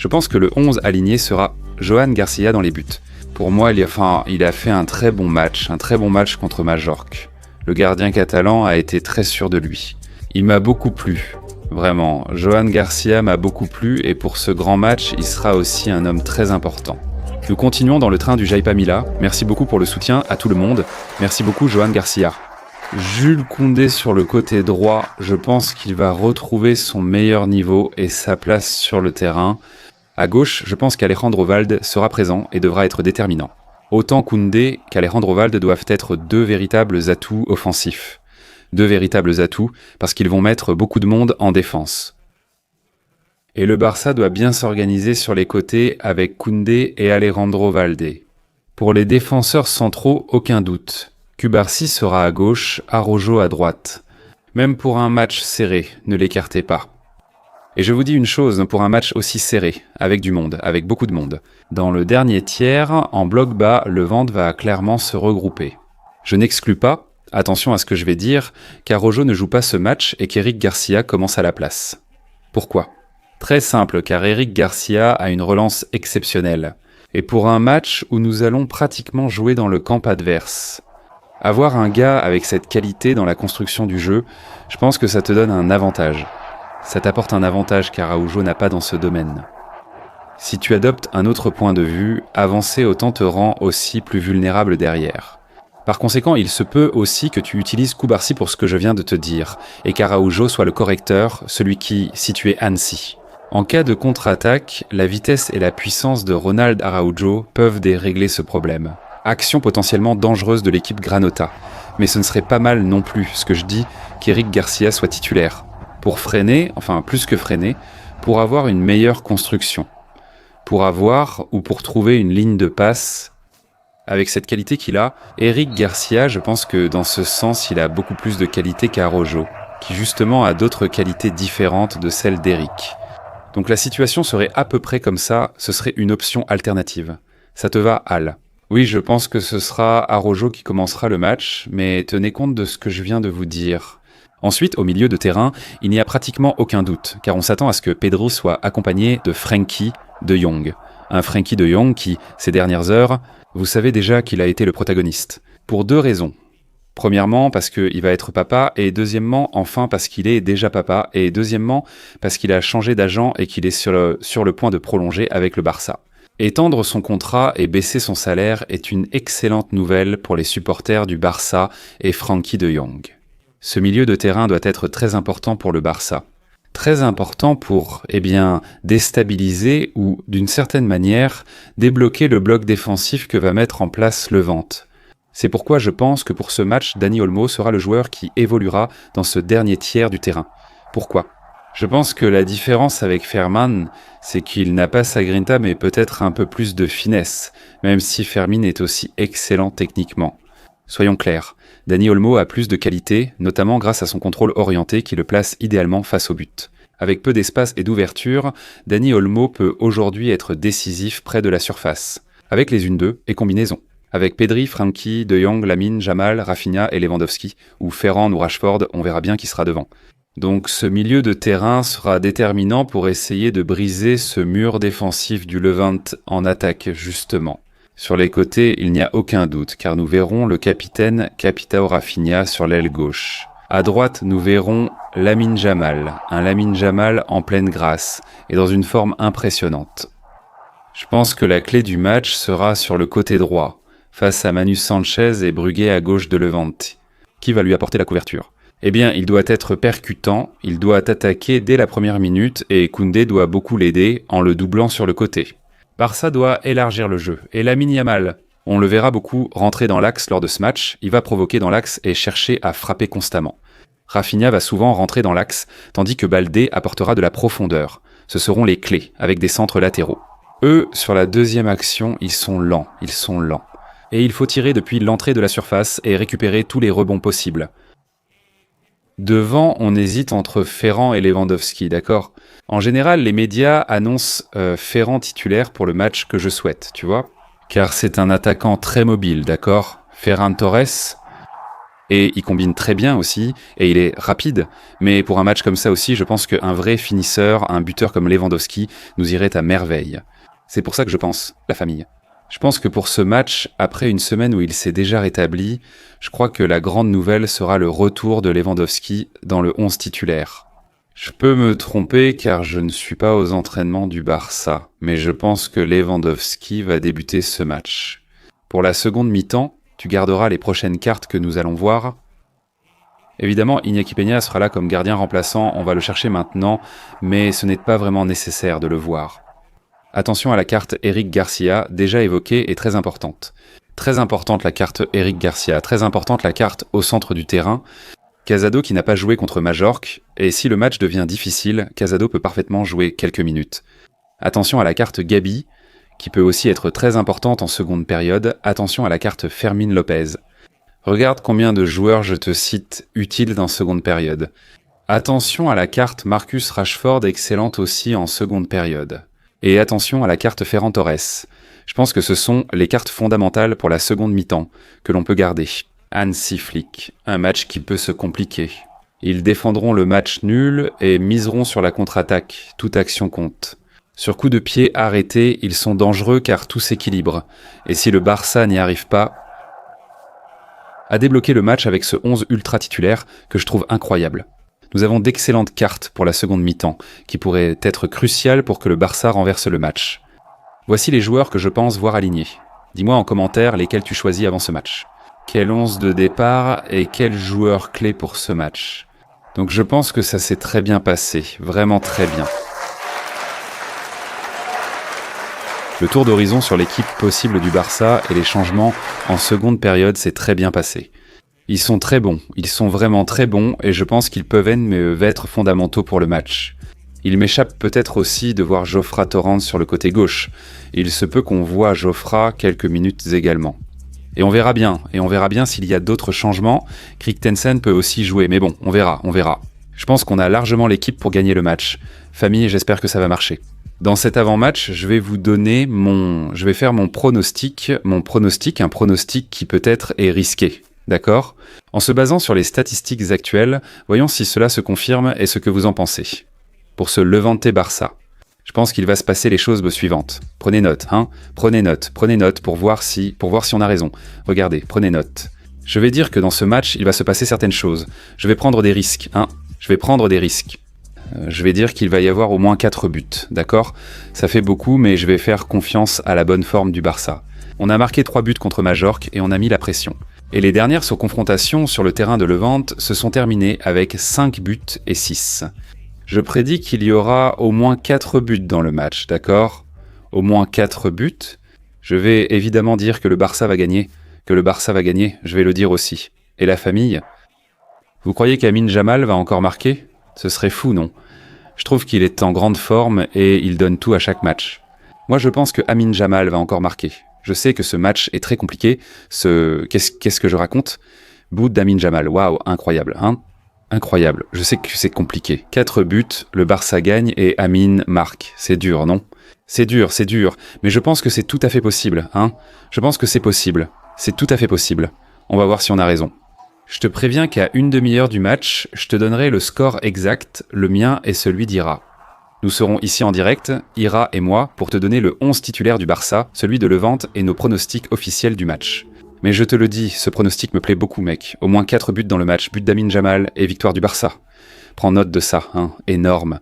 Je pense que le 11 aligné sera Johan Garcia dans les buts. Pour moi, il a fait un très bon match contre Majorque. Le gardien catalan a été très sûr de lui. Il m'a beaucoup plu, vraiment. Johan Garcia m'a beaucoup plu et pour ce grand match, il sera aussi un homme très important. Nous continuons dans le train du Jaipa Mila. Merci beaucoup pour le soutien à tout le monde. Merci beaucoup Johan Garcia. Jules Koundé sur le côté droit, je pense qu'il va retrouver son meilleur niveau et sa place sur le terrain. À gauche, je pense qu'Alejandro Valde sera présent et devra être déterminant. Autant Koundé qu'Alejandro Valde doivent être deux véritables atouts offensifs. Deux véritables atouts parce qu'ils vont mettre beaucoup de monde en défense. Et le Barça doit bien s'organiser sur les côtés avec Koundé et Alejandro Valde. Pour les défenseurs centraux, aucun doute. Cubarsí sera à gauche, Araujo à droite. Même pour un match serré, ne l'écartez pas. Et je vous dis une chose, pour un match aussi serré, avec du monde, avec beaucoup de monde. Dans le dernier tiers, en bloc bas, le Levante va clairement se regrouper. Je n'exclus pas, attention à ce que je vais dire, qu'Araujo ne joue pas ce match et qu'Eric Garcia commence à la place. Pourquoi ? Très simple, car Eric Garcia a une relance exceptionnelle. Et pour un match où nous allons pratiquement jouer dans le camp adverse. Avoir un gars avec cette qualité dans la construction du jeu, je pense que ça te donne un avantage. Ça t'apporte un avantage qu'Araujo n'a pas dans ce domaine. Si tu adoptes un autre point de vue, avancer autant te rend aussi plus vulnérable derrière. Par conséquent, il se peut aussi que tu utilises Cubarsí pour ce que je viens de te dire, et qu'Araujo soit le correcteur, celui qui, si tu es Annecy. En cas de contre-attaque, la vitesse et la puissance de Ronald Araujo peuvent dérégler ce problème. Action potentiellement dangereuse de l'équipe Granota. Mais ce ne serait pas mal non plus, ce que je dis, qu'Eric Garcia soit titulaire. Pour freiner, enfin plus que freiner, pour avoir une meilleure construction. Pour avoir ou pour trouver une ligne de passe avec cette qualité qu'il a. Eric Garcia, je pense que dans ce sens, il a beaucoup plus de qualité qu'Araujo, qui justement a d'autres qualités différentes de celles d'Eric. Donc la situation serait à peu près comme ça, ce serait une option alternative. Ça te va, Al ? Oui, je pense que ce sera Araujo qui commencera le match, mais tenez compte de ce que je viens de vous dire. Ensuite, au milieu de terrain, il n'y a pratiquement aucun doute, car on s'attend à ce que Pedro soit accompagné de Frenkie de Jong. Un Frenkie de Jong qui, ces dernières heures, vous savez déjà qu'il a été le protagoniste. Pour deux raisons. Premièrement, parce qu'il va être papa, et deuxièmement, enfin, parce qu'il est déjà papa, et deuxièmement, parce qu'il a changé d'agent et qu'il est sur le point de prolonger avec le Barça. Étendre son contrat et baisser son salaire est une excellente nouvelle pour les supporters du Barça et Frenkie de Jong. Ce milieu de terrain doit être très important pour le Barça. Très important pour, déstabiliser ou, d'une certaine manière, débloquer le bloc défensif que va mettre en place le Levante. C'est pourquoi je pense que pour ce match, Dani Olmo sera le joueur qui évoluera dans ce dernier tiers du terrain. Pourquoi ? Je pense que la différence avec Ferman, c'est qu'il n'a pas sa grinta mais peut-être un peu plus de finesse, même si Fermin est aussi excellent techniquement. Soyons clairs, Dani Olmo a plus de qualité, notamment grâce à son contrôle orienté qui le place idéalement face au but. Avec peu d'espace et d'ouverture, Dani Olmo peut aujourd'hui être décisif près de la surface, avec les 1-2 et combinaisons. Avec Pedri, Frenkie, De Jong, Lamine, Jamal, Rafinha et Lewandowski, ou Ferran ou Rashford, on verra bien qui sera devant. Donc ce milieu de terrain sera déterminant pour essayer de briser ce mur défensif du Levante en attaque justement. Sur les côtés, il n'y a aucun doute, car nous verrons le capitaine Capitao Rafinha sur l'aile gauche. À droite, nous verrons Lamine Jamal, un Lamine Jamal en pleine grâce et dans une forme impressionnante. Je pense que la clé du match sera sur le côté droit, face à Manu Sanchez et Brugge à gauche de Levante. Qui va lui apporter la couverture ? Il doit être percutant, il doit attaquer dès la première minute et Koundé doit beaucoup l'aider en le doublant sur le côté. Barça doit élargir le jeu, et Lamine Yamal, on le verra beaucoup rentrer dans l'axe lors de ce match, il va provoquer dans l'axe et chercher à frapper constamment. Rafinha va souvent rentrer dans l'axe, tandis que Baldé apportera de la profondeur. Ce seront les clés, avec des centres latéraux. Eux, sur la deuxième action, ils sont lents. Et il faut tirer depuis l'entrée de la surface et récupérer tous les rebonds possibles. Devant, on hésite entre Ferran et Lewandowski, d'accord ? En général, les médias annoncent Ferran titulaire pour le match que je souhaite, tu vois ? Car c'est un attaquant très mobile, d'accord ? Ferran Torres, Et il combine très bien aussi, et il est rapide. Mais pour un match comme ça aussi, je pense qu'un vrai finisseur, un buteur comme Lewandowski, nous irait à merveille. C'est pour ça que je pense, la famille. Je pense que pour ce match, après une semaine où il s'est déjà rétabli, je crois que la grande nouvelle sera le retour de Lewandowski dans le 11 titulaire. Je peux me tromper car je ne suis pas aux entraînements du Barça, mais je pense que Lewandowski va débuter ce match. Pour la seconde mi-temps, tu garderas les prochaines cartes que nous allons voir. Évidemment, Iñaki Peña sera là comme gardien remplaçant, on va le chercher maintenant, mais ce n'est pas vraiment nécessaire de le voir. Attention à la carte Eric Garcia, déjà évoquée et très importante. Très importante la carte Eric Garcia, très importante la carte au centre du terrain. Casado qui n'a pas joué contre Majorque, et si le match devient difficile, Casado peut parfaitement jouer quelques minutes. Attention à la carte Gabi, qui peut aussi être très importante en seconde période. Attention à la carte Fermín López. Regarde combien de joueurs je te cite utiles dans seconde période. Attention à la carte Marcus Rashford, excellente aussi en seconde période. Et attention à la carte Ferran Torres. Je pense que ce sont les cartes fondamentales pour la seconde mi-temps, que l'on peut garder. Hansi Flick, un match qui peut se compliquer. Ils défendront le match nul et miseront sur la contre-attaque, toute action compte. Sur coup de pied arrêté, ils sont dangereux car tout s'équilibre. Et si le Barça n'y arrive pas, à débloquer le match avec ce 11 ultra titulaire que je trouve incroyable. Nous avons d'excellentes cartes pour la seconde mi-temps, qui pourraient être cruciales pour que le Barça renverse le match. Voici les joueurs que je pense voir alignés. Dis-moi en commentaire lesquels tu choisis avant ce match. Quel 11 de départ et quel joueur clé pour ce match. Donc je pense que ça s'est très bien passé, vraiment très bien. Le tour d'horizon sur l'équipe possible du Barça et les changements en seconde période s'est très bien passé. Ils sont très bons, ils sont vraiment très bons et je pense qu'ils peuvent être fondamentaux pour le match. Il m'échappe peut-être aussi de voir Jofra Torrent sur le côté gauche. Il se peut qu'on voit Jofra quelques minutes également. Et on verra bien s'il y a d'autres changements. Christensen peut aussi jouer, mais bon, on verra. Je pense qu'on a largement l'équipe pour gagner le match. Famille, j'espère que ça va marcher. Dans cet avant-match, je vais faire mon pronostic, un pronostic qui peut-être est risqué, d'accord ? En se basant sur les statistiques actuelles, voyons si cela se confirme et ce que vous en pensez. Pour ce Levante-Barça, je pense qu'il va se passer les choses suivantes. Prenez note, prenez note pour voir si on a raison. Regardez, prenez note. Je vais dire que dans ce match, il va se passer certaines choses. Je vais prendre des risques, Je vais dire qu'il va y avoir au moins 4 buts, d'accord ? Ça fait beaucoup, mais je vais faire confiance à la bonne forme du Barça. On a marqué 3 buts contre Majorque et on a mis la pression. Et les dernières confrontations sur le terrain de Levante se sont terminées avec 5 buts et 6. Je prédis qu'il y aura au moins 4 buts dans le match, d'accord ? Au moins 4 buts. Je vais évidemment dire que le Barça va gagner. Je vais le dire aussi. Et la famille ? Vous croyez qu'Amine Jamal va encore marquer ? Ce serait fou, non ? Je trouve qu'il est en grande forme et il donne tout à chaque match. Moi, je pense que Amine Jamal va encore marquer. Je sais que ce match est très compliqué. Qu'est-ce que je raconte ? Bout d'Amine Jamal. Waouh, incroyable, Incroyable. Je sais que c'est compliqué. 4 buts, le Barça gagne et Amine marque. C'est dur, non ? C'est dur. Mais je pense que c'est tout à fait possible, Je pense que c'est possible. C'est tout à fait possible. On va voir si on a raison. Je te préviens qu'à une demi-heure du match, je te donnerai le score exact, le mien et celui d'Ira. Nous serons ici en direct, Ira et moi, pour te donner le 11 titulaire du Barça, celui de Levante et nos pronostics officiels du match. Mais je te le dis, ce pronostic me plaît beaucoup, mec. Au moins 4 buts dans le match, but d'Amine Jamal et victoire du Barça. Prends note de ça, énorme.